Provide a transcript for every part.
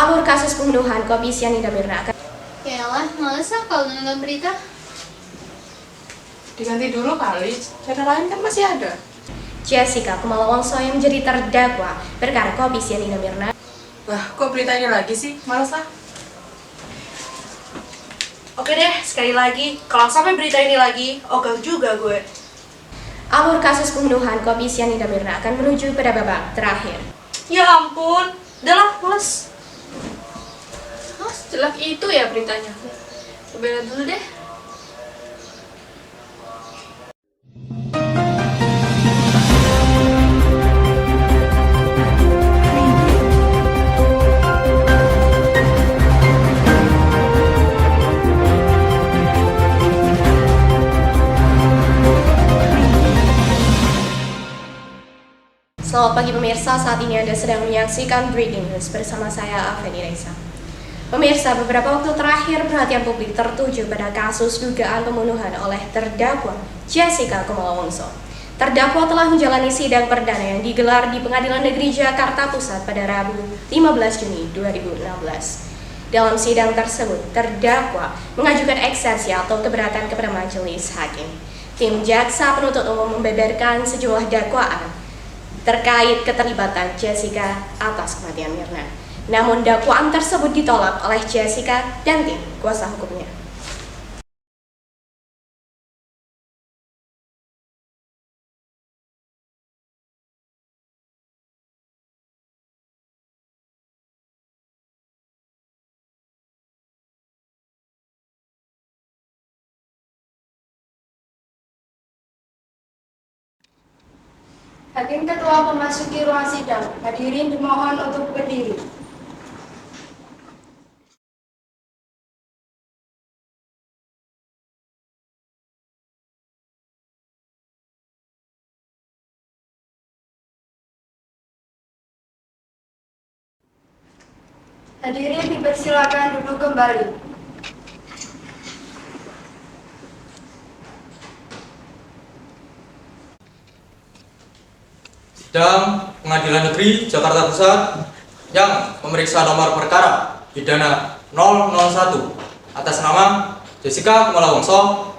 Alur kasus pembunuhan Kopi Sianida Mirna. Yaelah, males ah kalau nonton berita. Diganti dulu kali, cara lain kan masih ada. Jessica Kumala Wongso yang menjadi terdakwa perkara Kopi Sianida Mirna. Wah, kok beritanya lagi sih? Males ah. Oke deh, sekali lagi, kalau sampai berita ini lagi, ogah juga gue. Alur kasus pembunuhan Kopi Sianida Mirna akan menuju pada babak terakhir. Ya ampun, udahlah, males. Jelek itu ya beritanya. Coba dulu deh. Selamat pagi pemirsa, saat ini Anda sedang menyaksikan Breaking News bersama saya Afeni Raisa. Pemirsa, beberapa waktu terakhir perhatian publik tertuju pada kasus dugaan pembunuhan oleh terdakwa Jessica Kumala Wongso. Terdakwa telah menjalani sidang perdana yang digelar di Pengadilan Negeri Jakarta Pusat pada Rabu 15 Juni 2016. Dalam sidang tersebut, terdakwa mengajukan eksepsi atau keberatan kepada majelis hakim. Tim jaksa penuntut umum membeberkan sejumlah dakwaan terkait keterlibatan Jessica atas kematian Mirna. Namun dakwaan tersebut ditolak oleh Jessica dan tim kuasa hukumnya. Hakim Ketua memasuki ruang sidang. Hadirin dimohon untuk berdiri. Hadirin dipersilakan duduk kembali. Sidang Pengadilan Negeri Jakarta Pusat yang memeriksa nomor perkara pidana 001 atas nama Jessica Kumala Wongso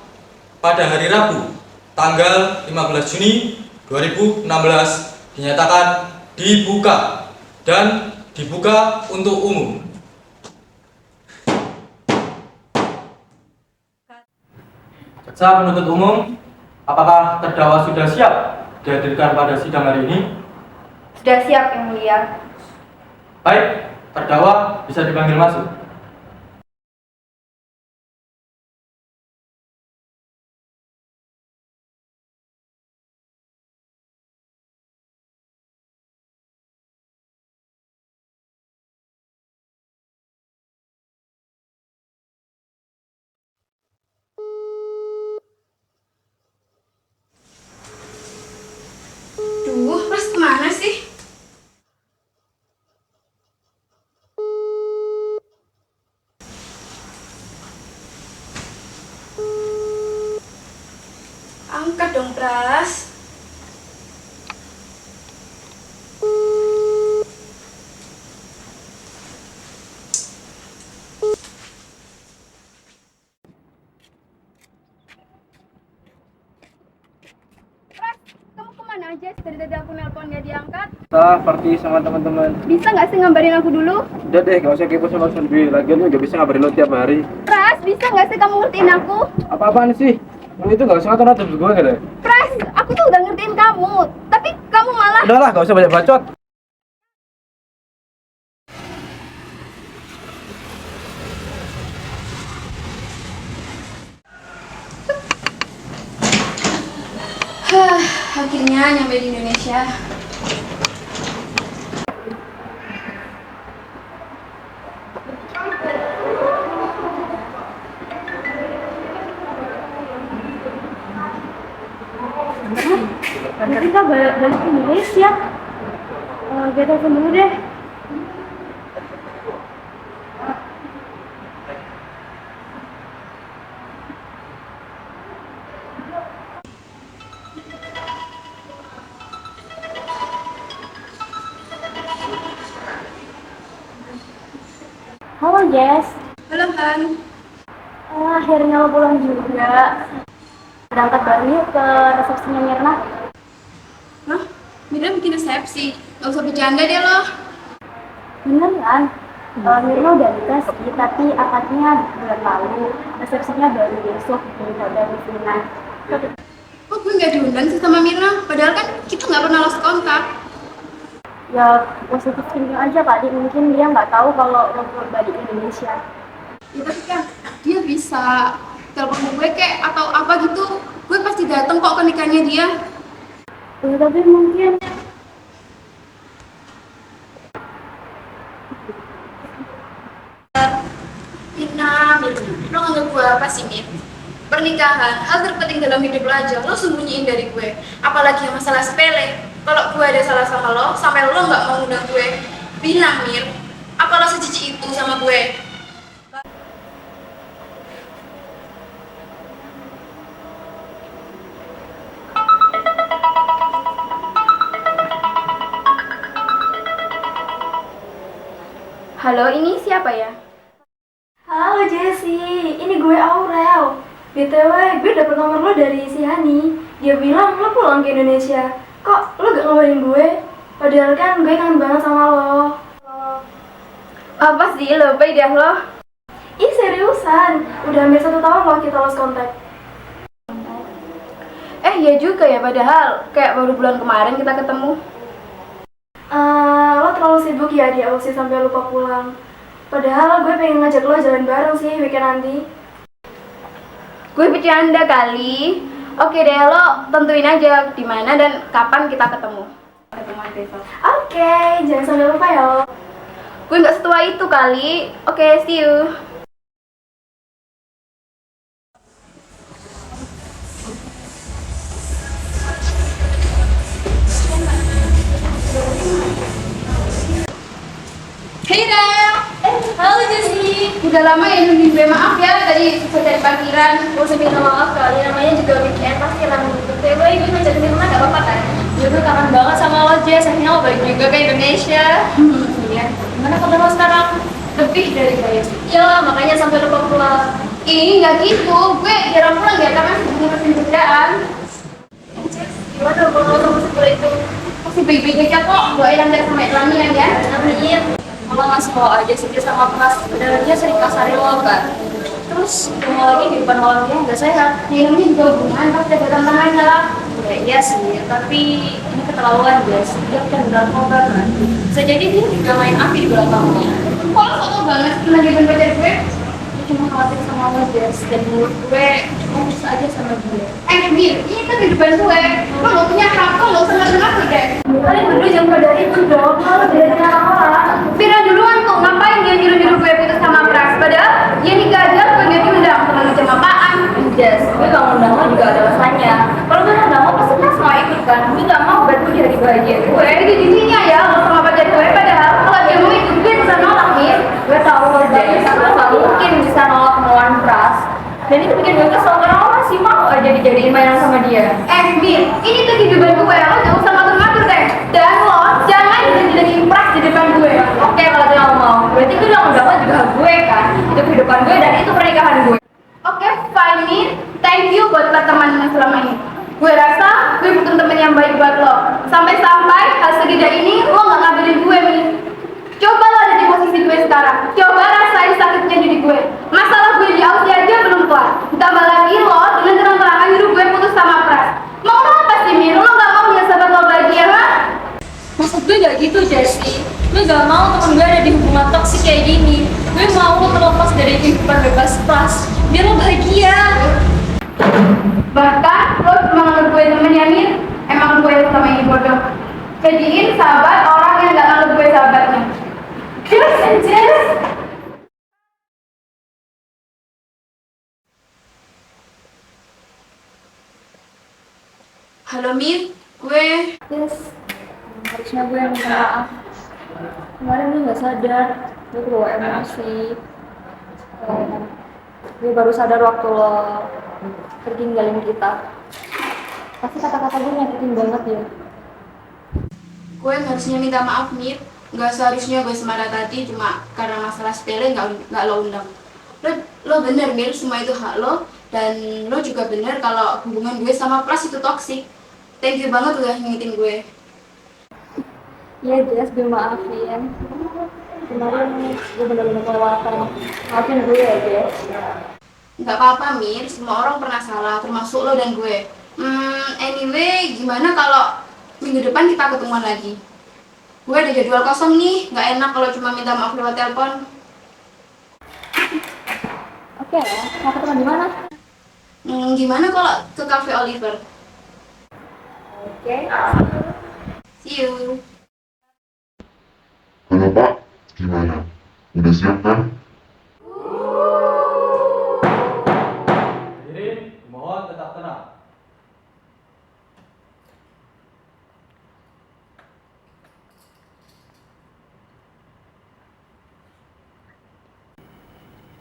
pada hari Rabu tanggal 15 Juni 2016 dinyatakan dibuka dan dibuka untuk umum. Jaksa penuntut umum, apakah terdakwa sudah siap dihadirkan pada sidang hari ini? Sudah siap, Yang Mulia. Baik, terdakwa bisa dipanggil masuk. Duh, Mas kemana sih? Angkat dong, Pras. Kamu kemana aja? Dari tadi aku nelpon nggak diangkat. Party sama teman-teman. Bisa nggak sih ngabarin aku dulu? Udah deh, gak usah kepo sama sendiri. Lagian juga bisa ngabarin lo tiap hari. Pras, bisa nggak sih kamu ngertiin aku? Apa-apaan sih? Lo itu gak usah ngatur-ngatur gue gak deh. Pras, aku tuh udah ngertiin kamu. Tapi kamu malah... Udahlah, gak usah banyak bacot. Akhirnya nyampe di Indonesia. Nanti kita balik ke Indonesia. Gue telepon dulu deh. Halo Jess. Halo Han. Akhirnya lo pulang juga. Berangkat bareng yuk ke resepsinya Mirna. Hah? Mirna bikin resepsi. Gak usah bercanda deh lo. Beneran? Mirna udah nikah sih, tapi akadnya bulan lalu. Resepsinya baru besok di Hotel Vina. Kok gue gak diundang sih sama Mirna? Padahal kan kita gak pernah lost kontak. Ya positif thinking aja kali, mungkin dia nggak tahu kalau lo balik ke Indonesia. Ya tapi kan dia bisa telepon gue kayak atau apa gitu. Gue pasti dateng kok ke nikahnya dia. Ya tapi mungkin Mirna, lo nganggap gue apa sih, Mir? Pernikahan, hal terpenting dalam hidup lo aja, lo sembunyiin dari gue. Apalagi yang masalah sepele. Kalau gue ada salah sama lo, sampai lo nggak mau undang gue, bilang, Mir, apa lo sejijik itu sama gue? halo, ini siapa ya? Halo Jessie, ini gue Aurel. BTW, gue dapet nomor lo dari si Hani. Dia bilang lo pulang ke Indonesia. Kok lo gak ngabarin gue? Padahal kan gue kangen banget sama lo. Apa sih, lebay deh lo? Ih seriusan, udah hampir 1 tahun lo kita lost contact. Ya juga ya, padahal kayak baru bulan kemarin kita ketemu. Lo terlalu sibuk ya di Aussie sampai lupa pulang. Padahal gue pengen ngajak lo jalan bareng sih weekend nanti. Gue bercanda kali. Oke deh, lo tentuin aja di mana dan kapan kita ketemu. Ketemuan besok. Oke, jangan sampai lupa ya lo. Gue nggak setua itu kali. Oke, see you. Hey Rel. Halo Jessie. Udah lama ya nungguin gue, maaf ya tadi susah cari parkiran. Gak usah minta maaf kali, namanya juga weekend pasti ramai gitu. Gue ngajak di rumah gak apa-apa kan? Gue tuh kangen banget sama lo Jess, akhirnya lo balik juga ke Indonesia. Iya. Gimana kabar lo sekarang? Lebih dari baik. Iya lah, makanya sampai lupa pulang. Ih, nggak gitu. Gue jarang pulang ya karena sibuk ngurusin kerjaan. Gimana kalau lo sama sekolah itu? Masih baik-baik aja kok. Doain Anda sama Irlamian ya. Amin. Kalau ngasih lo aja sih dia sama keras. Padahal dia sering kasarin lo kan. Terus ngomong lagi di depan orang dia nggak sehat. Ya ini juga hubungan tapi ada tantangannya lah. Ya iya sih, tapi ini keterlaluan guys. Dia kan udah ngobrol kan. Bisa jadi dia juga main api di belakangnya. Kok lo soto banget sih lagi pacar gue? Gue cuma khawatir sama lo guys. Dan menurut gue cuma bisa aja sama dia. Mir, ini kan kehidupan gue. Lo gak punya hak, lo gak usah ngatur-ngatur deh. Kalian berdua jangan pada itu dong, kalau beda orang. Vina duluan kok, ngapain dia nyuruh-nyuruh gue putus sama Pras? Padahal dia nikah aja, gue gak diundang, teman macam apaan? Jess, gue gak ngundang lo juga ada alasannya. Kalau gue ngundang lo pasti Mas mau ikut kan? Gue gak mau berarti gue jadi bahagia Gue di sininya ya, lo sama pacar gue. Padahal kalau dia mau ikut, gue bisa nolak nih. Gue tau lo Jess, gue gak mungkin bisa nolak kemauan Pras. Dan itu bikin gue kesel karena lo masih mau aja dijadiin mainan sama dia. Mir, ini tuh kehidupan gue, lo gak usah ngatur-ngatur deh. Dan lo jangan jadi Pras di depan gue. Oke, kalau dia gak mau, berarti gue udah ngundang lo juga hak gue kan? Itu kehidupan gue dan itu pernikahan gue. Oke, fine nih. Thank you buat teman selama ini. Gue rasa gue bukan temen yang baik buat lo. Sampai-sampai hal segiga ini lo gak ngabarin gue, Mir. Coba lo ada di posisi gue sekarang. Coba rasain sakitnya jadi gue. Masalah gue di Aussie aja belum kelar. Ditambah lagi lo dengan terang-terangan nyuruh gue putus sama Pras. Mau lo apa sih, Mir? Lo gak mau lihat sahabat lo bahagia, ha? Maksud gue gak gitu, Jessie. Gue gak mau temen gue ada di hubungan toksik kayak gini. Gue mau lo terlepas dari kehidupan bebas Pras, biar lo bahagia. Bahkan lo cuma nganggep gue temen ya, Mir. Emang gue sama ini bodoh. Jadiin sahabat orang yang gak nganggep gue sahabatnya. Jess and Jess. Halo Mir, gue Yes, harusnya gue yang minta maaf. Kemarin gue gak sadar, gue kebawa emosi. Gue baru sadar waktu lo pergi ninggalin kita. Pasti kata-kata gue nyakitin banget ya. yang harusnya minta maaf Mir. Nggak seharusnya gue semarah tadi cuma karena masalah sepele nggak lo undang. Lo bener Mir, semua itu hak lo, dan lo juga bener kalau hubungan gue sama Pras itu toksik. Thank you banget udah ngingetin gue. Iya Jess, gue maafin. Kemarin gue bener-bener kelewatan. Maafin gue ya Jess. Nggak apa-apa Mir, semua orang pernah salah, termasuk lo dan gue. Anyway, gimana kalau minggu depan kita ketemuan lagi? Gue ada jadwal kosong nih, nggak enak kalau cuma minta maaf lewat telepon. Oke ya, mau ketemu di mana? Gimana kalau ke Cafe Oliver? Oke. See you. Halo Pak, gimana? Udah siap kan? Hadirin, mohon tetap tenang.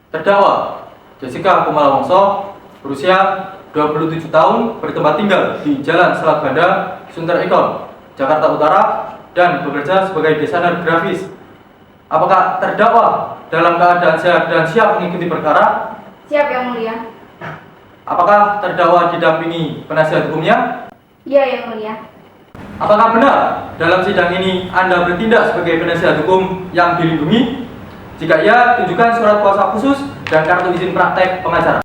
Terdakwa Jessica Kumala Wongso berusia 27 tahun, bertempat tinggal di Jalan Selat Banda, Sunter Ikon, Jakarta Utara, dan bekerja sebagai desainer grafis. Apakah terdakwa dalam keadaan sehat dan siap mengikuti perkara? Siap Yang Mulia. Apakah terdakwa didampingi penasihat hukumnya? Iya Yang Mulia. Apakah benar dalam sidang ini Anda bertindak sebagai penasihat hukum yang dilindungi? Jika iya, tunjukkan surat kuasa khusus dan kartu izin praktek pengacara.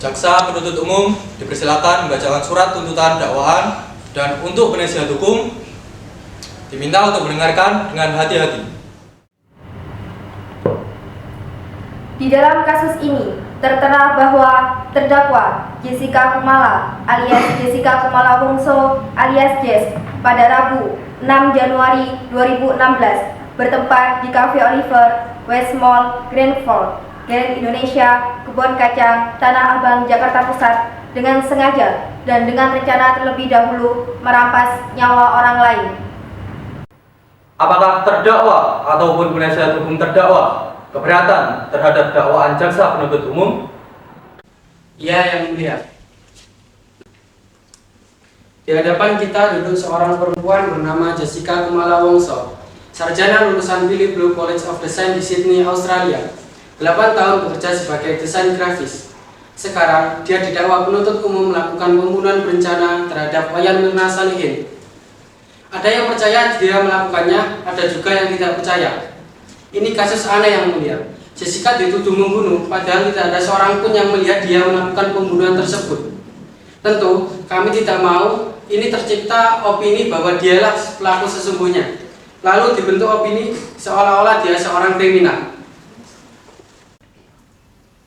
Jaksa penuntut umum dipersilakan membacakan surat tuntutan dakwaan, dan untuk penasihat hukum diminta untuk mendengarkan dengan hati-hati. Di dalam kasus ini tertera bahwa terdakwa Jessica Kumala alias Jessica Kumala Wongso alias Jess pada Rabu 6 Januari 2016 bertempat di Cafe Oliver, West Mall, Grand Fort, Grand Indonesia, Kebon Kacang, Tanah Abang, Jakarta Pusat dengan sengaja dan dengan rencana terlebih dahulu merampas nyawa orang lain. Apakah terdakwa ataupun penasihat hukum terdakwa keberatan terhadap dakwaan jaksa penuntut umum? Iya, Yang Mulia. Di hadapan kita duduk seorang perempuan bernama Jessica Kumala Wongso, sarjana lulusan Wiley Blue College of Design di Sydney, Australia. 8 tahun bekerja sebagai desain grafis. Sekarang, dia didakwa penuntut umum melakukan pembunuhan berencana terhadap Wayan Mirna Salihin. Ada yang percaya dia melakukannya, ada juga yang tidak percaya. Ini kasus aneh Yang Mulia. Jessica dituduh membunuh, padahal tidak ada seorang pun yang melihat dia melakukan pembunuhan tersebut. Tentu, kami tidak mau ini tercipta opini bahwa dialah pelaku sesungguhnya. Lalu dibentuk opini seolah-olah dia seorang kriminal.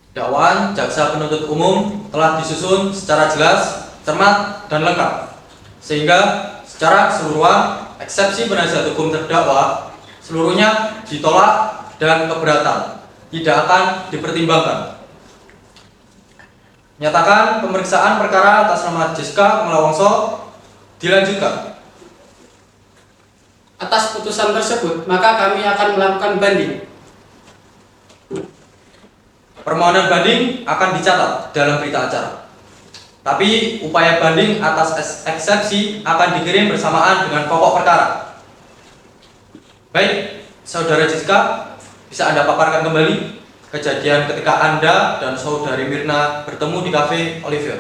Dakwaan jaksa penuntut umum telah disusun secara jelas, cermat, dan lengkap, sehingga secara keseluruhan eksepsi penasihat hukum terdakwa seluruhnya ditolak dan keberatan tidak akan dipertimbangkan. Nyatakan pemeriksaan perkara atas nama Jessica Kumala Wongso dilanjutkan. Atas putusan tersebut, maka kami akan melakukan banding. Permohonan banding akan dicatat dalam berita acara. Tapi upaya banding atas eksepsi akan dikirim bersamaan dengan pokok perkara. Baik, Saudara Jessica, bisa Anda paparkan kembali kejadian ketika Anda dan Saudari Mirna bertemu di Cafe Oliver?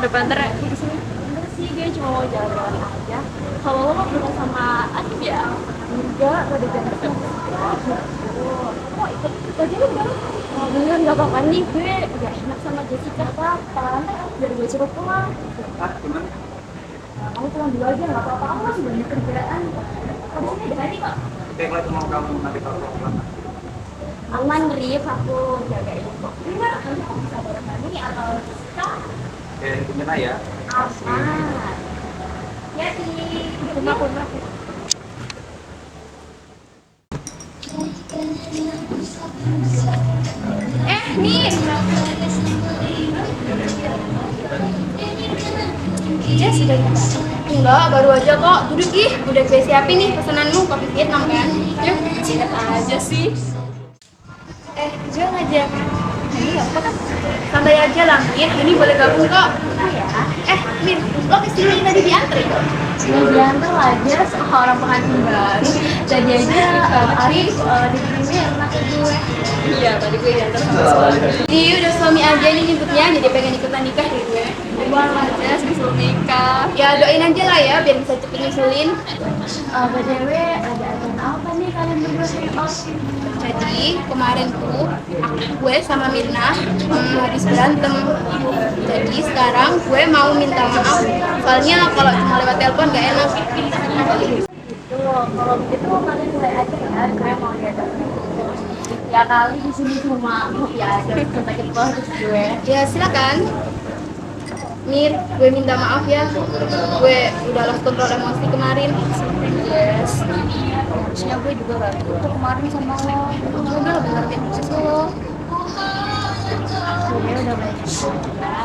Banter ya? Enggak sih, dia cuma mau jalan-jalan aja. Kalau lo mau berangkat sama Adib ya? Enggak ada jalan. Kok ikut aja lu bang? Oh bener, gak apa-apa nih, gue udah enak sama Jessica. Apa-apa, biar gue cepet pulang. Gimana? Kamu pulang dulu aja, gak apa-apa, kamu masih banyak kerjaan. Kalau di sini ada Hani kok. Oke, kalau itu mau kamu nanti kalau mau pulang. Aman, Rif, aku jagain kok. Enggak, nanti kamu bisa bareng Hani atau Jessica. Oke, gimana ya? Aman. Ya sih, rumah. Mir. Jess sudah nyoba? Enggak, baru aja kok. Duduk ih, udah gue siapin nih pesananmu kopi Vietnam kan? Yuk, siap aja sih. Gue ngajak Hani gak apa kan? Santai aja lah, Mir. Hani boleh gabung kok. Mir, lo kesini tadi diantar ya? Ya diantar aja sama orang pengantin baru. Tadi aja Arif dikirimin enak ke gue. Iya, tadi gue diantar sama suami. Iya, udah suami aja nih nyebutnya, jadi pengen ikutan nikah deh gue. Wah, aja sebelum nikah. Ya doain aja lah ya, biar bisa cepet nyusulin. BTW, ada acara apa nih kalian berdua serius? Jadi kemarin tuh gue sama Mirna habis berantem. Jadi sekarang gue mau minta maaf. Soalnya kalau cuma lewat telepon gak enak. Kalau begitu kalian mulai aja ya. Gue mau lihat. Ya kali di sini cuma ya ada sakit banget gue. Ya silakan. Mir, gue minta maaf ya. Gue udah lost kontrol emosi kemarin. Yes. Harusnya gue juga gak gitu kemarin sama lo. Gue udah lebih ngertiin proses lo. Gue udah baik ya.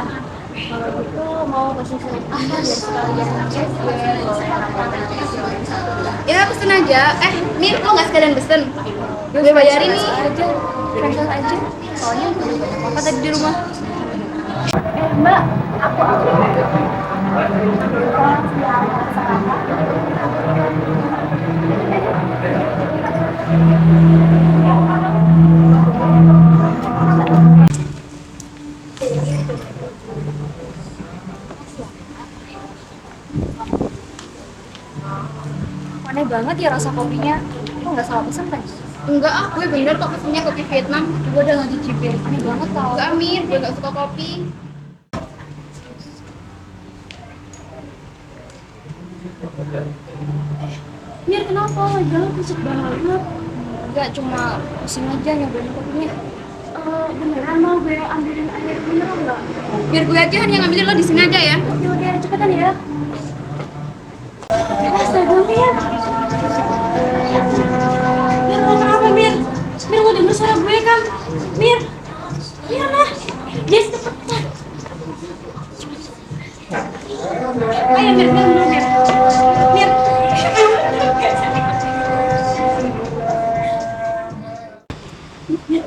Kalau gitu mau pesan apa biar sekalian aja gue ya pesen aja. Mir, lo gak sekalian pesen? Gue bayarin nih aja. Cancel aja. Soalnya gue udah banyak apa tadi di rumah. Mbak, aku aneh banget ya rasa kopinya. Aku nggak salah pesan kan? Enggak, gue bener kok pesennya kopi Vietnam. Gue udah nggak dicipin. Aneh banget tau. Enggak, Mir, gue nggak suka kopi. Mir, kenapa? Jalan kusut banget. Enggak, cuma pusing aja nyobain kopinya. Beneran mau gue ambilin air mineral nggak? Biar gue aja yang ngambilin, lo di sini aja ya. Oke, cepetan ya. Astaga, Mir. Mir, lo kenapa, Mir? Mir, lo denger suara gue kan? Mir. Mir, nah. Jess, cepetan. Ayo, Mir. Mir.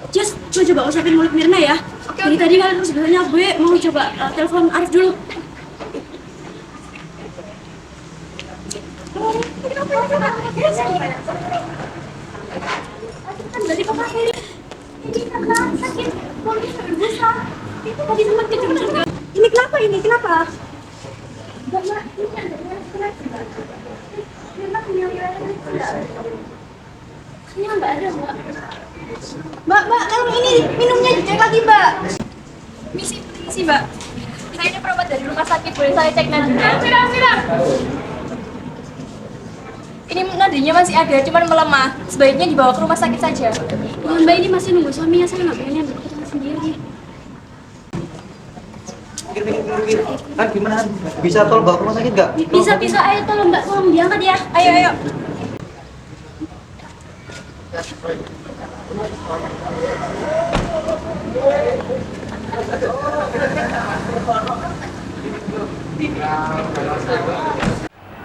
Jess, coba usapin mulut Mirna ya. Jadi tadi kalian sebenarnya gue mau coba telepon Arif dulu. Dari papa ini karena sakit kulit berbusa. Itu tadi sempat kejun juga. Ini kenapa? Ini nggak ada, Mbak. Mbak, tolong ini minumnya dicek lagi, Mbak. Misi, Mbak. Saya ini perawat dari rumah sakit, boleh saya cek nadinya? Mira. Ini nadinya masih ada, cuman melemah. Sebaiknya dibawa ke rumah sakit saja. Mbak, ini masih nunggu suaminya, saya nggak pengen berketemu sendiri. Kan gimana? Bisa tolong bawa ke rumah sakit nggak? Bisa. Ayo tolong Mbak, tolong diangkat ya. Ayo.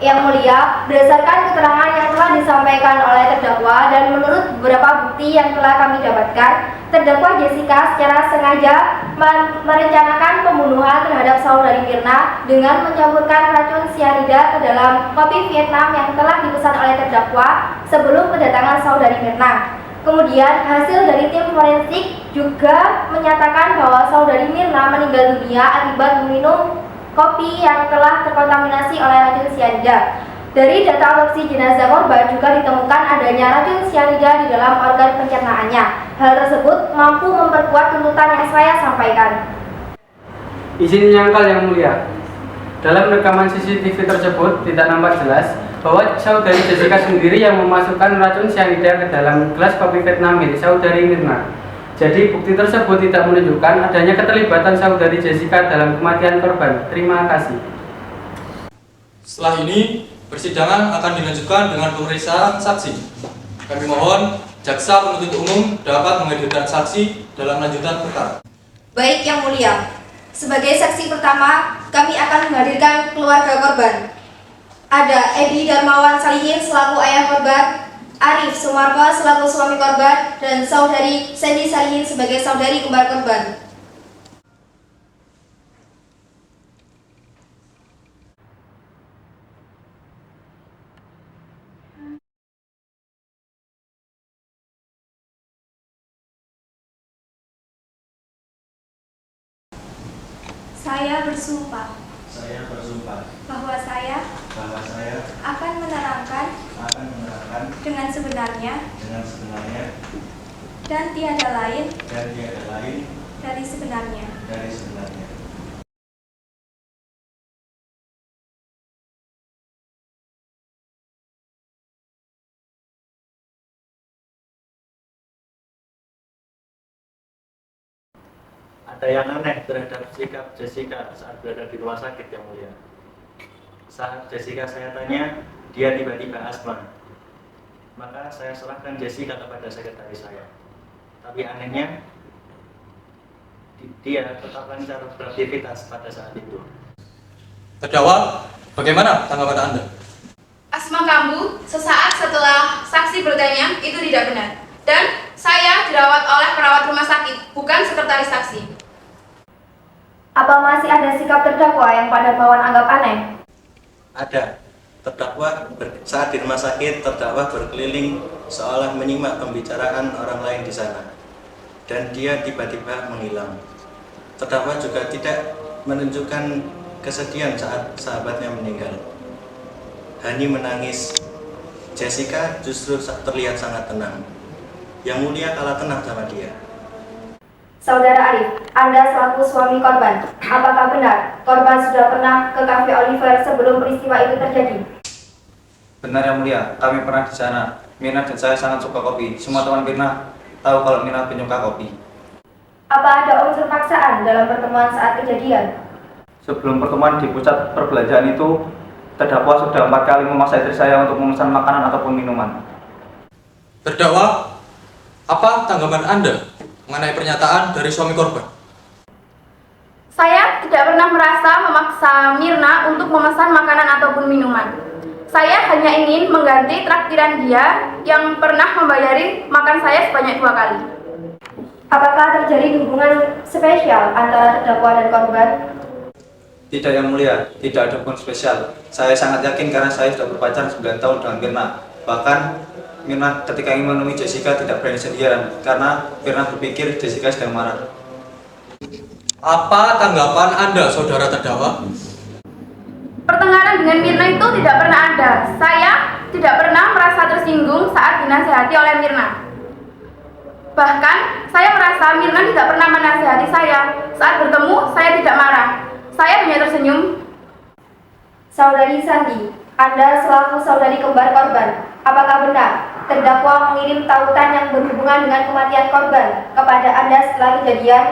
Yang mulia, berdasarkan keterangan yang telah disampaikan oleh terdakwa dan menurut beberapa bukti yang telah kami dapatkan, terdakwa Jessica secara sengaja merencanakan pembunuhan terhadap saudari Mirna dengan mencampurkan racun cyanida ke dalam kopi Vietnam yang telah dipesan oleh terdakwa sebelum kedatangan saudari Mirna. Kemudian hasil dari tim forensik juga menyatakan bahwa saudari Mirna meninggal dunia akibat meminum kopi yang telah terkontaminasi oleh racun cyanida. Dari data autopsi jenazah korban juga ditemukan adanya racun cyanida di dalam organ pencernaannya. Hal tersebut mampu memperkuat tuntutan yang saya sampaikan. Izin menyangkal yang mulia. Dalam rekaman CCTV tersebut tidak nampak jelas bahwa saudari Jessica sendiri yang memasukkan racun cyanida ke dalam gelas kopi Vietnam milik saudari Mirna. Jadi bukti tersebut tidak menunjukkan adanya keterlibatan saudari Jessica dalam kematian korban. Terima kasih. Setelah ini, persidangan akan dilanjutkan dengan pemeriksaan saksi. Kami mohon jaksa penuntut umum dapat menghadirkan saksi dalam lanjutan perkara. Baik Yang Mulia, sebagai saksi pertama, kami akan menghadirkan keluarga korban. Ada Edi Darmawan Salihin selaku ayah korban, Arif Sumarko selaku suami korban, dan saudari Sandy Salihin sebagai saudari kembar korban. Saya bersumpah bahwa saya akan menerangkan dengan sebenarnya dan tiada lain dari sebenarnya. Ada yang aneh terhadap sikap Jessica saat berada di rumah sakit, Yang Mulia. Saat Jessica saya tanya, dia tiba-tiba asma. Maka saya serahkan Jessica kepada sekretaris saya. Tapi anehnya, dia tetap lancar beraktivitas pada saat itu. Terdakwa, bagaimana tanggapan Anda? Asma kambuh sesaat setelah saksi bertanya itu tidak benar. Dan saya dirawat oleh perawat rumah sakit, bukan sekretaris saksi. Apa masih ada sikap terdakwa yang Pak Darmawan anggap aneh? Ada. Saat di rumah sakit, terdakwa berkeliling seolah menyimak pembicaraan orang lain di sana. Dan dia tiba-tiba menghilang. Terdakwa juga tidak menunjukkan kesedihan saat sahabatnya meninggal. Hani menangis. Jessica justru terlihat sangat tenang. Yang Mulia kalah tenang sama dia. Saudara Arif, Anda selaku suami korban, apakah benar korban sudah pernah ke Cafe Oliver sebelum peristiwa itu terjadi? Benar Yang Mulia, kami pernah di sana. Mirna dan saya sangat suka kopi. Semua teman Mirna tahu kalau Mirna penyuka kopi. Apa ada unsur paksaan dalam pertemuan saat kejadian? Sebelum pertemuan di pusat perbelanjaan itu, terdakwa sudah 4 kali memaksa istri saya untuk memesan makanan ataupun minuman. Terdakwa, apa tanggapan Anda mengenai pernyataan dari suami korban? Saya tidak pernah merasa memaksa Mirna untuk memesan makanan ataupun minuman. Saya hanya ingin mengganti traktiran dia yang pernah membayari makan saya sebanyak 2 kali. Apakah terjadi hubungan spesial antara terdakwa dan korban? Tidak Yang Mulia, tidak ada hubungan spesial. Saya sangat yakin karena saya sudah berpacaran 9 tahun dengan Mirna. Bahkan Mirna ketika ingin menemui Jessica tidak berani sendirian karena Mirna berpikir Jessica sedang marah. Apa tanggapan Anda, saudara terdakwa? Pertengkaran dengan Mirna itu tidak pernah ada. Saya tidak pernah merasa tersinggung saat dinasihati oleh Mirna. Bahkan, saya merasa Mirna tidak pernah menasihati saya. Saat bertemu, saya tidak marah. Saya hanya tersenyum. Saudari Sandy, Anda selaku saudari kembar korban, apakah benar terdakwa mengirim tautan yang berhubungan dengan kematian korban kepada Anda setelah kejadian?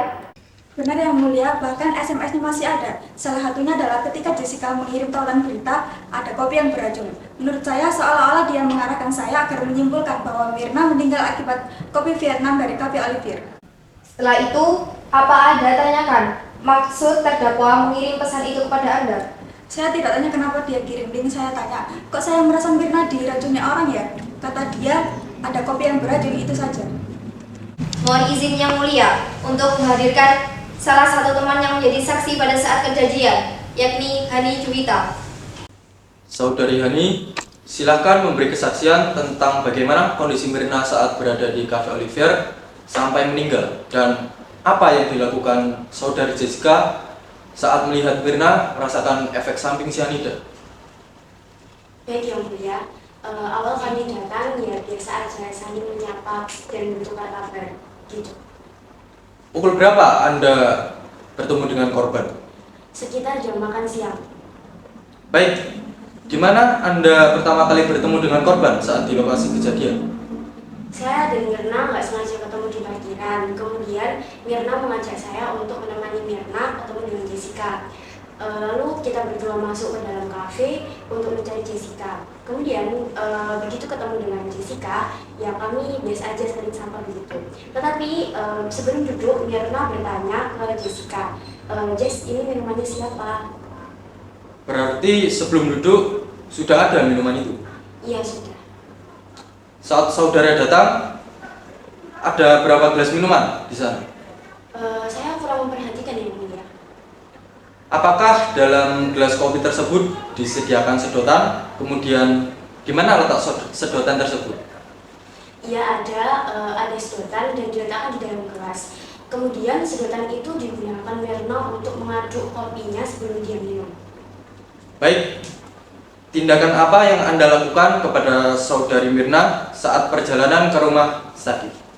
Benar Yang Mulia, bahkan SMS-nya masih ada. Salah satunya adalah ketika Jessica mengirim tautan berita, ada kopi yang beracun. Menurut saya, seolah-olah dia mengarahkan saya agar menyimpulkan bahwa Mirna meninggal akibat kopi Vietnam dari Cafe Oliver. Setelah itu, apa Anda tanyakan maksud terdakwa mengirim pesan itu kepada Anda? Saya tidak tanya kenapa dia kirim link, saya tanya, kok saya merasa Mirna diracuni orang ya? Kata dia, ada kopi yang beracun, itu saja. Mohon izin Yang Mulia untuk menghadirkan salah satu teman yang menjadi saksi pada saat kejadian, yakni Hani Juwita. Saudari Hani, silakan memberi kesaksian tentang bagaimana kondisi Mirna saat berada di Cafe Oliver sampai meninggal dan apa yang dilakukan saudari Jessica saat melihat Mirna merasakan efek samping cyanida? Baik Yang Mulia, awal kami datang ya biasa aja saling menyapa dan bertukar kabar gitu. Pukul berapa Anda bertemu dengan korban? Sekitar jam makan siang. Baik, di mana Anda pertama kali bertemu dengan korban saat di lokasi kejadian? Saya dan Mirna nggak sengaja ketemu di parkiran. Kemudian Mirna mengajak saya untuk menemani Mirna ketemu dengan Jessica. Lalu kita berdua masuk ke dalam kafe untuk mencari Jessica. Kemudian begitu ketemu dengan Jessica, ya kami biasa aja sering sapa begitu. Tetapi sebelum duduk, Mirna bertanya ke Jessica, Jess, ini minumannya siapa? Berarti sebelum duduk sudah ada minuman itu? Iya sudah. Saat saudara datang, ada berapa gelas minuman di sana? Saya kurang memperhatikan yang mulia. Apakah dalam gelas kopi tersebut disediakan sedotan? Kemudian di mana letak sedotan tersebut? Iya ada sedotan dan diletakkan di dalam gelas. Kemudian sedotan itu digunakan Mirna untuk mengaduk kopinya sebelum dia minum. Baik, tindakan apa yang Anda lakukan kepada saudari Mirna saat perjalanan ke rumah sakit?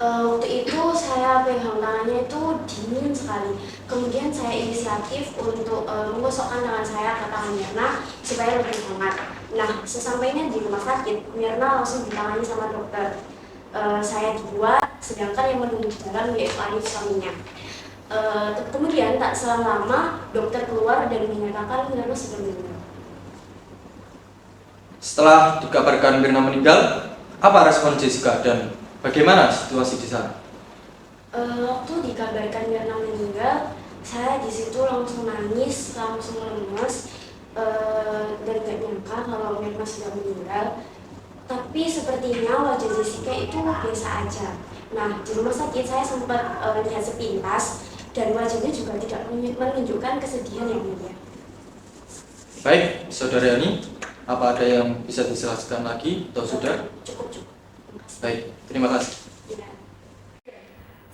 Waktu itu saya pegang tangannya itu dingin sekali. Kemudian saya inisiatif untuk menggosokkan tangan saya ke tangan Mirna supaya lebih hangat. Nah, sesampainya di rumah sakit, Mirna langsung ditangani sama dokter. Saya dibuat, sedangkan yang menunggu di dalam yaitu Arif suaminya. Kemudian tak selang lama dokter keluar dan menyatakan Mirna sudah meninggal. Setelah dikabarkan Mirna meninggal, apa respon Jessica dan bagaimana situasi di sana? Waktu dikabarkan Mirna meninggal, saya di situ langsung nangis, langsung lemes, dan gak nyangka kalau Mirna sudah meninggal. Tapi sepertinya wajah Jessica itu biasa aja. Nah, di rumah sakit saya sempat lihat sepintas dan wajahnya juga tidak menunjukkan kesedihan yang mulia. Baik, saudara Yani, apa ada yang bisa dijelaskan lagi atau sudah? Cukup. Baik, terima kasih.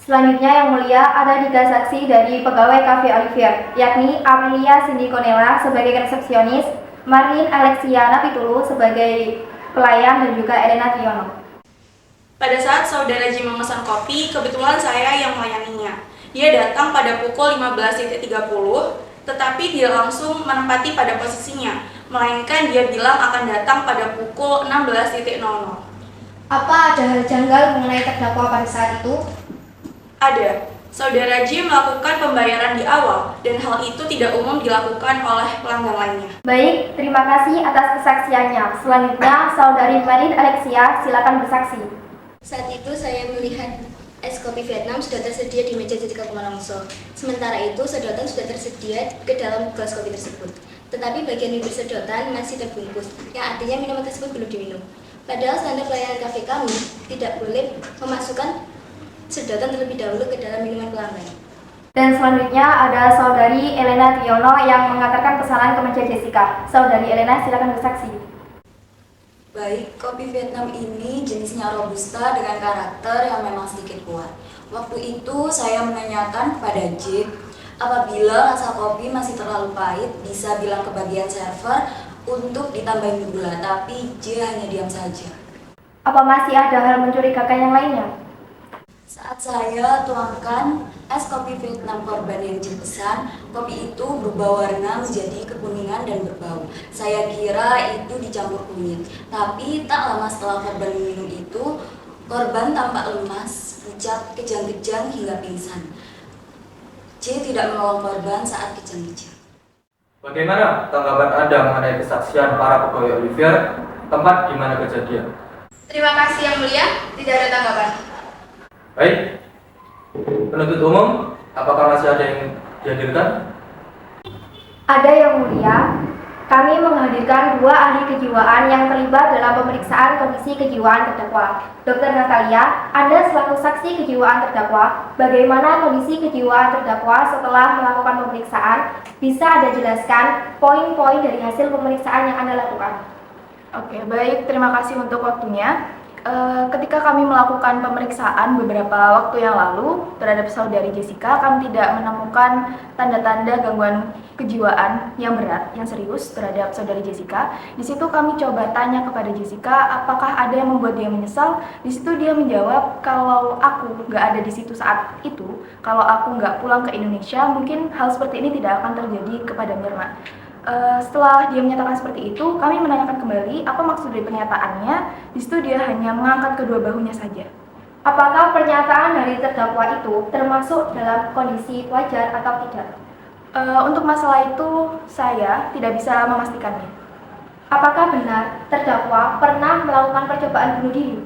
Selanjutnya yang mulia ada 3 saksi dari pegawai Cafe Olivier, yakni Amelia Cindy Conella sebagai resepsionis, Marin Alexia Napitulu sebagai pelayan dan juga Elena Triono. Pada saat saudara Jim memesan kopi, kebetulan saya yang melayaninya. Dia datang pada pukul 15.30, tetapi dia langsung menempati pada posisinya, melainkan dia bilang akan datang pada pukul 16.00. Apa ada hal janggal mengenai terdakwa pada saat itu? Ada. Saudara Jim melakukan pembayaran di awal, dan hal itu tidak umum dilakukan oleh pelanggan lainnya. Baik, terima kasih atas kesaksiannya. Selanjutnya, saudari Marin Alexia, silakan bersaksi. Saat itu saya melihat es kopi Vietnam sudah tersedia di meja Jessica Kumalawongso. Sementara itu, sedotan sudah tersedia ke dalam gelas kopi tersebut. Tetapi bagian bibir sedotan masih terbungkus, yang artinya minuman tersebut belum diminum. Padahal standar pelayanan kafe kami tidak boleh memasukkan sedotan terlebih dahulu ke dalam minuman pelanggan. Dan selanjutnya ada saudari Elena Triono yang mengantarkan pesanan ke meja Jessica. Saudari Elena, silakan bersaksi. Baik, kopi Vietnam ini jenisnya Robusta dengan karakter yang memang sedikit kuat. Waktu itu saya menanyakan kepada J, apabila rasa kopi masih terlalu pahit, bisa bilang ke bagian server untuk ditambahin gula, tapi J hanya diam saja. Apa masih ada hal mencurigakan yang lainnya? Saat saya tuangkan es kopi Vietnam korban yang J pesan, kopi itu berubah warna menjadi kekuningan dan berbau. Saya kira itu dicampur kunyit, tapi tak lama setelah korban minum itu, korban tampak lemas, pucat, kejang-kejang hingga pingsan. J tidak menolong korban saat kejang-kejang. Bagaimana tanggapan Anda mengenai kesaksian para pegawai Olivier, tempat di mana kejadian? Terima kasih Yang Mulia, tidak ada tanggapan. Baik, penuntut umum, apakah masih ada yang dihadirkan? Ada Yang Mulia, kami menghadirkan 2 ahli kejiwaan yang terlibat dalam pemeriksaan kondisi kejiwaan terdakwa. Dr. Natalia, Anda selaku saksi kejiwaan terdakwa, bagaimana kondisi kejiwaan terdakwa setelah melakukan pemeriksaan? Bisa Anda jelaskan poin-poin dari hasil pemeriksaan yang Anda lakukan? Oke, baik. Terima kasih untuk waktunya. Ketika kami melakukan pemeriksaan beberapa waktu yang lalu terhadap saudari Jessica, kami tidak menemukan tanda-tanda gangguan kejiwaan yang berat, yang serius terhadap saudari Jessica. Di situ kami coba tanya kepada Jessica, apakah ada yang membuat dia menyesal? Di situ dia menjawab, kalau aku nggak ada di situ saat itu, kalau aku nggak pulang ke Indonesia, mungkin hal seperti ini tidak akan terjadi kepada Mirna. Setelah dia menyatakan seperti itu, kami menanyakan kembali apa maksud dari pernyataannya. Di situ dia hanya mengangkat kedua bahunya saja. Apakah pernyataan dari terdakwa itu termasuk dalam kondisi wajar atau tidak? Untuk masalah itu, saya tidak bisa memastikannya. Apakah benar terdakwa pernah melakukan percobaan bunuh diri?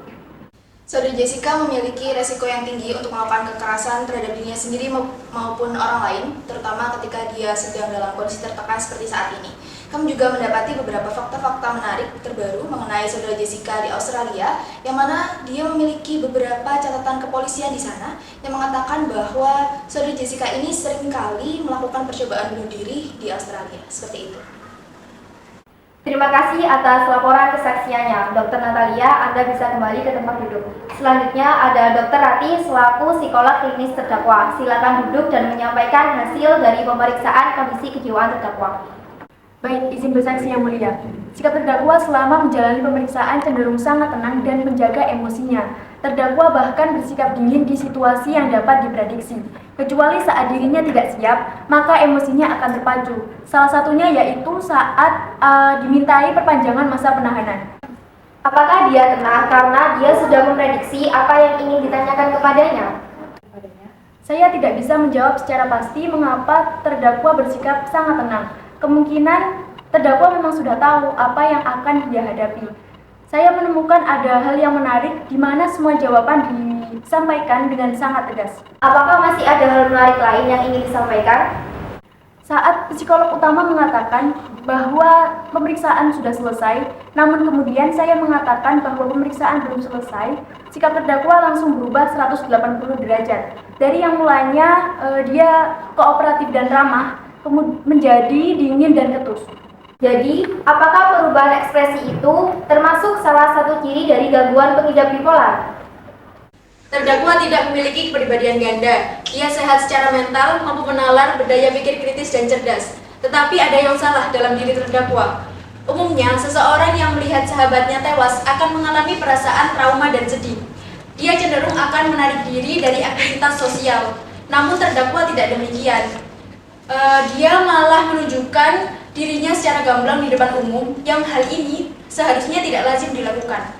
Saudari Jessica memiliki resiko yang tinggi untuk melakukan kekerasan terhadap dirinya sendiri maupun orang lain, terutama ketika dia sedang dalam kondisi tertekan seperti saat ini. Kami juga mendapati beberapa fakta-fakta menarik terbaru mengenai saudara Jessica di Australia, yang mana dia memiliki beberapa catatan kepolisian di sana yang mengatakan bahwa saudara Jessica ini seringkali melakukan percobaan bunuh diri di Australia. Seperti itu. Terima kasih atas laporan kesaksiannya, Dr. Natalia. Anda bisa kembali ke tempat duduk. Selanjutnya ada Dr. Rati selaku psikolog klinis terdakwa. Silakan duduk dan menyampaikan hasil dari pemeriksaan kondisi kejiwaan terdakwa. Baik, izin bersaksi yang mulia. Sikap terdakwa selama menjalani pemeriksaan cenderung sangat tenang dan menjaga emosinya. Terdakwa bahkan bersikap dingin di situasi yang dapat diprediksi. Kecuali saat dirinya tidak siap, maka emosinya akan terpacu. Salah satunya yaitu saat dimintai perpanjangan masa penahanan. Apakah dia tenang karena dia sudah memprediksi apa yang ingin ditanyakan kepadanya? Saya tidak bisa menjawab secara pasti mengapa terdakwa bersikap sangat tenang. Kemungkinan terdakwa memang sudah tahu apa yang akan dia hadapi. Saya menemukan ada hal yang menarik di mana semua jawaban disampaikan dengan sangat tegas. Apakah masih ada hal menarik lain yang ingin disampaikan? Saat psikolog utama mengatakan bahwa pemeriksaan sudah selesai, namun kemudian saya mengatakan bahwa pemeriksaan belum selesai, sikap terdakwa langsung berubah 180 derajat. Dari yang mulanya dia kooperatif dan ramah, menjadi dingin dan ketus. Jadi, apakah perubahan ekspresi itu termasuk salah satu ciri dari gangguan pengidap bipolar? Terdakwa tidak memiliki kepribadian ganda. Dia sehat secara mental, mampu menalar, berdaya pikir kritis dan cerdas. Tetapi ada yang salah dalam diri terdakwa. Umumnya, seseorang yang melihat sahabatnya tewas akan mengalami perasaan trauma dan sedih. Dia cenderung akan menarik diri dari aktivitas sosial. Namun terdakwa tidak demikian. Dia malah menunjukkan dirinya secara gamblang di depan umum, yang hal ini seharusnya tidak lazim dilakukan.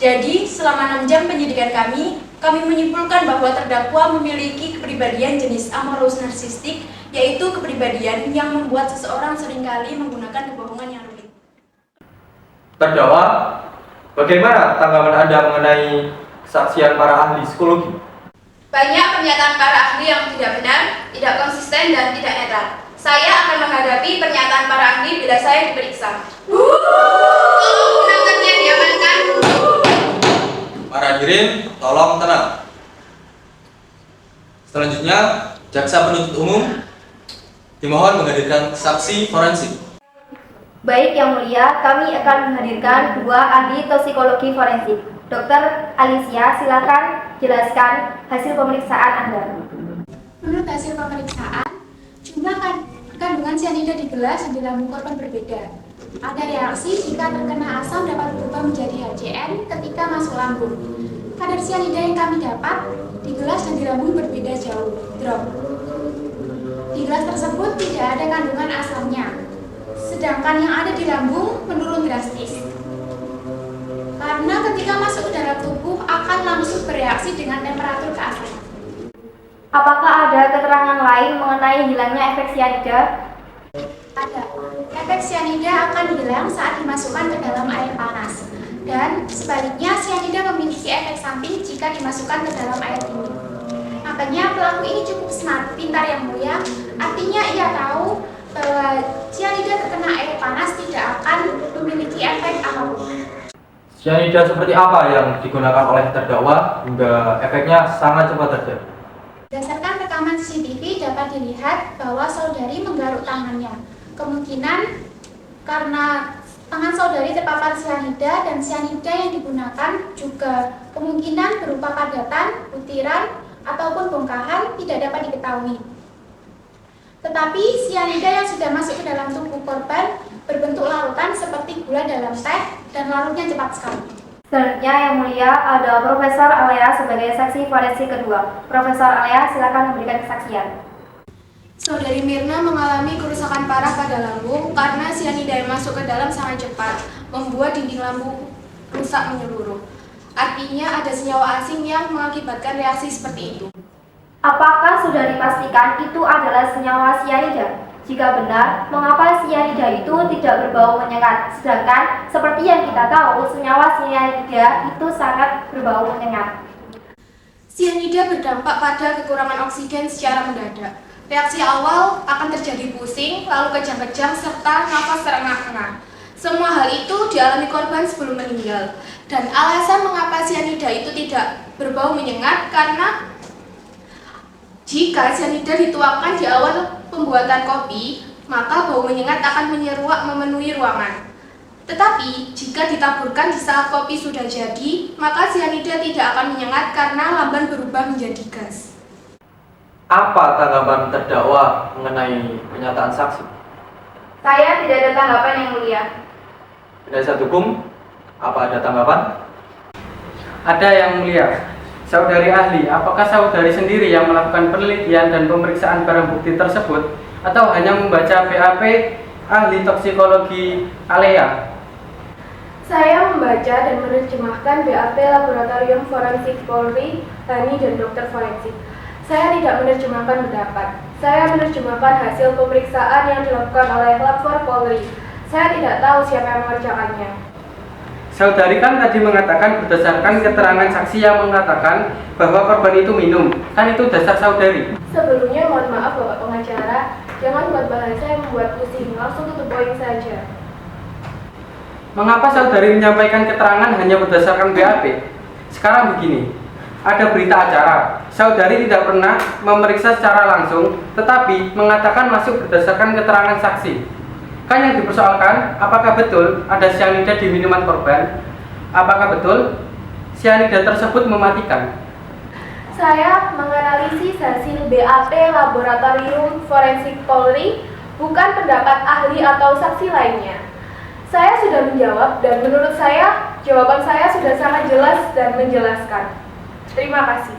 Jadi, selama 6 jam penyidikan kami menyimpulkan bahwa terdakwa memiliki kepribadian jenis amorous narsistik, yaitu kepribadian yang membuat seseorang seringkali menggunakan kebohongan yang rumit. Terdakwa, bagaimana tanggapan Anda mengenai kesaksian para ahli psikologi? Banyak pernyataan para ahli yang tidak benar, tidak konsisten, dan tidak netral. Saya akan menghadapi pernyataan para ahli bila saya diperiksa. Tolong penontonnya diamankan. Para hadirin, tolong tenang. Selanjutnya, jaksa penuntut umum dimohon menghadirkan saksi forensik. Baik yang mulia, kami akan menghadirkan 2 ahli toksikologi forensik. Dr. Alicia, silakan jelaskan hasil pemeriksaan Anda. Menurut hasil pemeriksaan, jumlah kandungan cyanida di gelas dan di lambung korban berbeda. Ada reaksi jika terkena asam dapat berubah menjadi HCN ketika masuk lambung. Kadar cyanida yang kami dapat di gelas dan di lambung berbeda jauh, drop. Di gelas tersebut tidak ada kandungan asamnya, sedangkan yang ada di lambung menurun drastis. Karena ketika masuk ke dalam tubuh akan langsung bereaksi dengan temperatur keasaman. Apakah ada keterangan lain mengenai hilangnya efek cyanida? Ada. Efek cyanida akan hilang saat dimasukkan ke dalam air panas. Dan sebaliknya cyanida memiliki efek samping jika dimasukkan ke dalam air dingin. Makanya pelaku ini cukup smart, pintar yang mulia. Artinya ia tahu bahwa cyanida terkena air panas tidak akan memiliki efek apapun. Cyanida seperti apa yang digunakan oleh terdakwa hingga efeknya sangat cepat terjadi? Berdasarkan rekaman CCTV dapat dilihat bahwa saudari menggaruk tangannya. Kemungkinan karena Tangan saudari terpapar cyanida dan cyanida yang digunakan juga kemungkinan berupa padatan, butiran, ataupun bongkahan tidak dapat diketahui. Tetapi cyanida yang sudah masuk ke dalam tubuh korban berbentuk larutan seperti gula dalam teh dan larutnya cepat sekali. Selanjutnya yang mulia ada Profesor Alea sebagai saksi forensik kedua. Profesor Alea, silakan memberikan kesaksian. Saudari Mirna mengalami kerusakan parah pada lambung karena cyanida yang masuk ke dalam sangat cepat, membuat dinding lambung rusak menyeluruh. Artinya ada senyawa asing yang mengakibatkan reaksi seperti itu. Apakah sudah dipastikan itu adalah senyawa cyanida? Jika benar, mengapa cyanida itu tidak berbau menyengat? Sedangkan seperti yang kita tahu, senyawa cyanida itu sangat berbau menyengat. Cyanida berdampak pada kekurangan oksigen secara mendadak. Reaksi awal akan terjadi pusing, lalu kejang-kejang, serta nafas terengah-engah. Semua hal itu dialami korban sebelum meninggal. Dan alasan mengapa cyanida itu tidak berbau menyengat karena jika cyanida dituangkan di awal pembuatan kopi, maka bau menyengat akan menyeruak memenuhi ruangan. Tetapi, jika ditaburkan di saat kopi sudah jadi, maka cyanida tidak akan menyengat karena lamban berubah menjadi gas. Apa tanggapan terdakwa mengenai pernyataan saksi? Saya tidak ada tanggapan yang mulia. Penasihat hukum, apa ada tanggapan? Ada yang mulia. Saudari ahli, apakah saudari sendiri yang melakukan penelitian dan pemeriksaan barang bukti tersebut atau hanya membaca BAP ahli toksikologi Alea? Saya membaca dan menerjemahkan BAP Laboratorium Forensik Polri, Hani, dan Dokter Forensik. Saya tidak menerjemahkan pendapat. Saya menerjemahkan hasil pemeriksaan yang dilakukan oleh Lab Polri. Saya tidak tahu siapa yang mengerjakannya. Saudari kan tadi mengatakan berdasarkan keterangan saksi yang mengatakan bahwa korban itu minum. Kan itu dasar saudari. Sebelumnya mohon maaf Bapak pengacara, jangan buat bahasa yang membuat pusing, langsung tutup poin saja. Mengapa saudari menyampaikan keterangan hanya berdasarkan BAP? Sekarang begini, ada berita acara. Saudari tidak pernah memeriksa secara langsung, tetapi mengatakan masuk berdasarkan keterangan saksi. Kan yang dipersoalkan, apakah betul ada cyanida di minuman korban? Apakah betul cyanida tersebut mematikan? Saya menganalisis hasil BAP Laboratorium Forensik Polri, bukan pendapat ahli atau saksi lainnya. Saya sudah menjawab dan menurut saya, jawaban saya sudah sangat jelas dan menjelaskan. Terima kasih.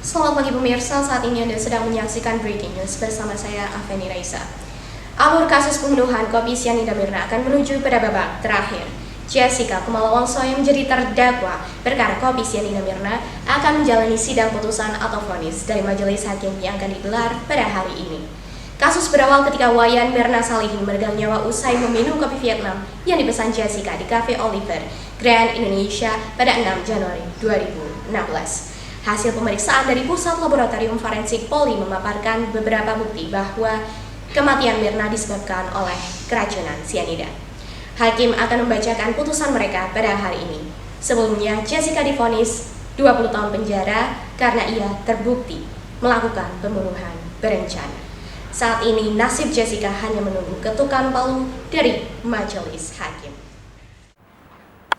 Selamat pagi pemirsa, saat ini Anda sedang menyaksikan Breaking News bersama saya Afeni Raisa. Alur kasus pembunuhan kopi cyanida Mirna akan menuju pada babak terakhir. Jessica Kumala Wongso yang menjadi terdakwa perkara kopi cyanida Mirna akan menjalani sidang putusan atau vonis dari majelis hakim yang akan digelar pada hari ini. Kasus berawal ketika Wayan Mirna Salihin meregang nyawa usai meminum kopi Vietnam yang dipesan Jessica di Cafe Oliver, Grand Indonesia pada 6 Januari 2016. Hasil pemeriksaan dari Pusat Laboratorium Forensik Polri memaparkan beberapa bukti bahwa kematian Mirna disebabkan oleh keracunan cyanida. Hakim akan membacakan putusan mereka pada hari ini. Sebelumnya, Jessica divonis 20 tahun penjara karena ia terbukti melakukan pembunuhan berencana. Saat ini, nasib Jessica hanya menunggu ketukan palu dari majelis hakim.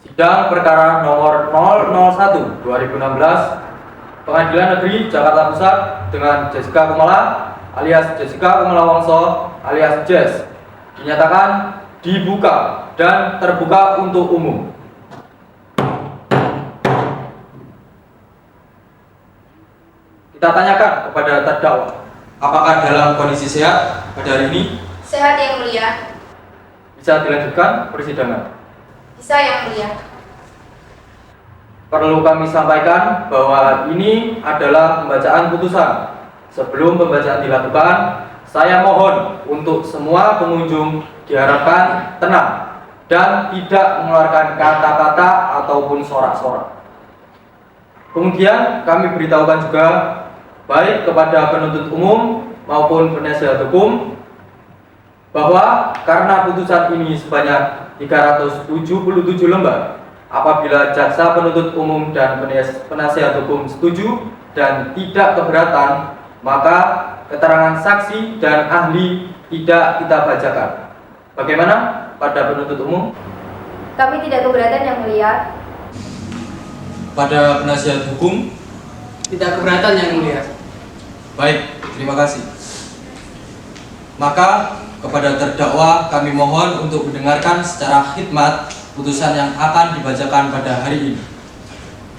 Sidang perkara nomor 001 2016 Pengadilan Negeri Jakarta Pusat dengan Jessica Kumala alias Jessica Kumala Wongso alias Jess dinyatakan dibuka dan terbuka untuk umum. Kita tanyakan kepada terdakwa, apakah dalam kondisi sehat pada hari ini? Sehat yang mulia. Bisa dilanjutkan persidangan? Bisa yang mulia. Perlu kami sampaikan bahwa ini adalah pembacaan putusan. Sebelum pembacaan dilakukan, saya mohon untuk semua pengunjung diharapkan tenang dan tidak mengeluarkan kata-kata ataupun sorak-sorak. Kemudian kami beritahukan juga baik kepada penuntut umum maupun penasihat hukum bahwa karena putusan ini sebanyak 377 lembar, apabila jaksa penuntut umum dan penasihat hukum setuju dan tidak keberatan, maka keterangan saksi dan ahli tidak kita bacakan. Bagaimana? pada penuntut umum? Kami tidak keberatan Yang Mulia. Pada penasihat hukum? Tidak keberatan Yang Mulia. Baik, terima kasih. Maka kepada terdakwa kami mohon untuk mendengarkan secara khidmat putusan yang akan dibacakan pada hari ini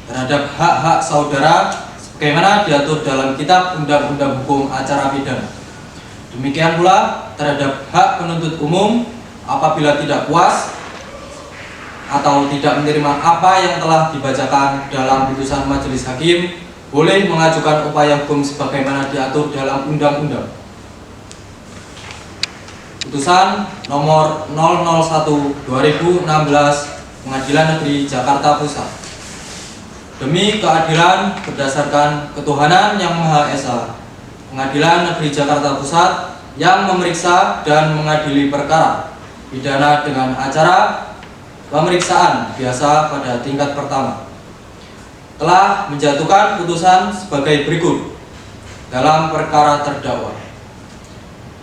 terhadap hak-hak saudara sebagaimana diatur dalam Kitab Undang-Undang Hukum Acara Pidana. Demikian pula terhadap hak penuntut umum apabila tidak puas atau tidak menerima apa yang telah dibacakan dalam putusan majelis hakim, boleh mengajukan upaya hukum sebagaimana diatur dalam undang-undang. Putusan nomor 001/2016 Pengadilan Negeri Jakarta Pusat. Demi keadilan berdasarkan ketuhanan yang Maha Esa, Pengadilan Negeri Jakarta Pusat yang memeriksa dan mengadili perkara pidana dengan acara pemeriksaan biasa pada tingkat pertama telah menjatuhkan putusan sebagai berikut dalam perkara terdakwa.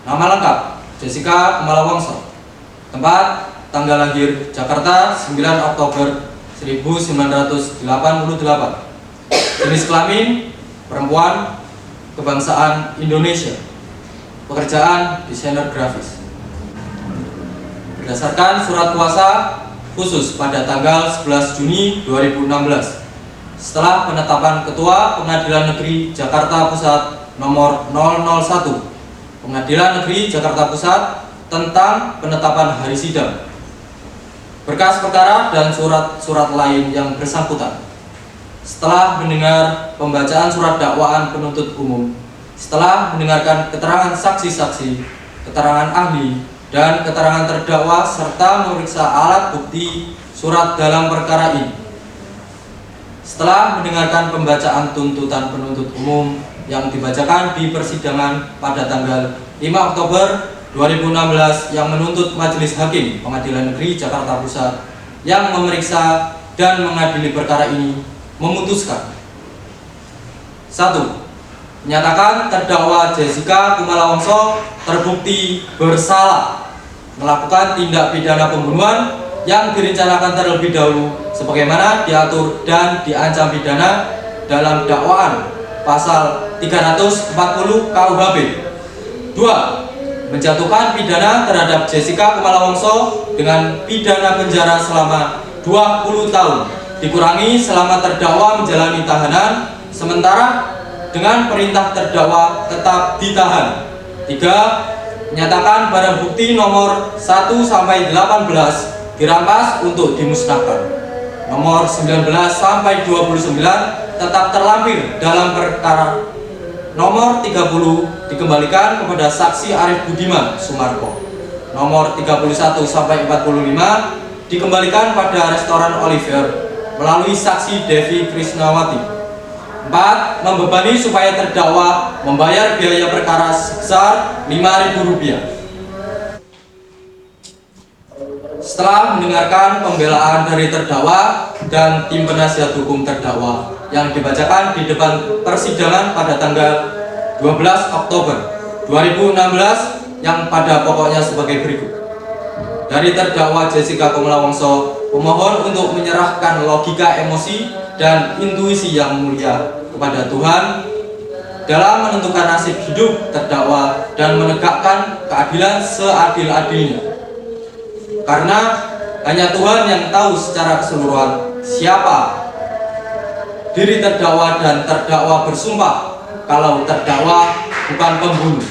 Nama lengkap Jessica Kumala Wongso. Tempat tanggal lahir Jakarta 9 Oktober 1988. Jenis kelamin perempuan, kebangsaan Indonesia. Pekerjaan desainer grafis. Berdasarkan surat kuasa khusus pada tanggal 11 Juni 2016 setelah penetapan Ketua Pengadilan Negeri Jakarta Pusat nomor 001 Pengadilan Negeri Jakarta Pusat tentang penetapan hari sidang, berkas perkara dan surat-surat lain yang bersangkutan. Setelah mendengar pembacaan surat dakwaan penuntut umum, setelah mendengarkan keterangan saksi-saksi, keterangan ahli, dan keterangan terdakwa serta memeriksa alat bukti surat dalam perkara ini, setelah mendengarkan pembacaan tuntutan penuntut umum yang dibacakan di persidangan pada tanggal 5 Oktober 2016 yang menuntut Majelis Hakim Pengadilan Negeri Jakarta Pusat yang memeriksa dan mengadili perkara ini memutuskan: 1. Menyatakan terdakwa Jessica Kumala Wongso terbukti bersalah melakukan tindak pidana pembunuhan yang direncanakan terlebih dahulu sebagaimana diatur dan diancam pidana dalam dakwaan pasal 340 KUHP. 2. Menjatuhkan pidana terhadap Jessica Kumala Wongso dengan pidana penjara selama 20 tahun dikurangi selama terdakwa menjalani tahanan sementara dengan perintah terdakwa tetap ditahan. 3. Menyatakan barang bukti nomor 1-18 dirampas untuk dimusnahkan. Nomor 19-29 tetap terlampir dalam perkara nomor 30 dikembalikan kepada saksi Arif Budiman Sumarko. Nomor 31-45 dikembalikan pada restoran Oliver melalui saksi Devi Krisnawati. 4. Membebani supaya terdakwa membayar biaya perkara sebesar Rp5.000. Setelah mendengarkan pembelaan dari terdakwa dan tim penasihat hukum terdakwa yang dibacakan di depan persidangan pada tanggal 12 Oktober 2016 yang pada pokoknya sebagai berikut. Dari terdakwa Jessica Kumala Wongso, pemohon untuk menyerahkan logika emosi dan intuisi yang mulia kepada Tuhan dalam menentukan nasib hidup terdakwa dan menegakkan keadilan seadil-adilnya. Karena hanya Tuhan yang tahu secara keseluruhan siapa diri terdakwa dan terdakwa bersumpah kalau terdakwa bukan pembunuh.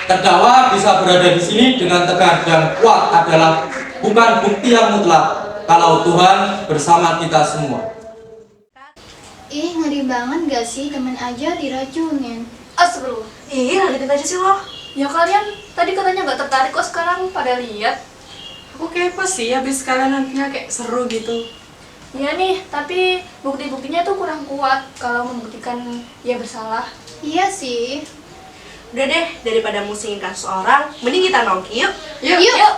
Terdakwa bisa berada di sini dengan tegar dan kuat adalah bukan bukti yang mutlak kalau Tuhan bersama kita semua. Ih, ngeri banget gak sih? Temen aja diracunin. Astagfirullah. Ih, ngagetin aja sih lo. Ya kalian tadi katanya gak tertarik kok, sekarang pada lihat. Aku kepo sih, habis kalian nantinya kayak seru gitu. Iya nih, tapi bukti-buktinya tuh kurang kuat kalau membuktikan dia bersalah. Iya sih. Udah deh, daripada musingin kasus orang, mending kita nongki yuk. Yuk.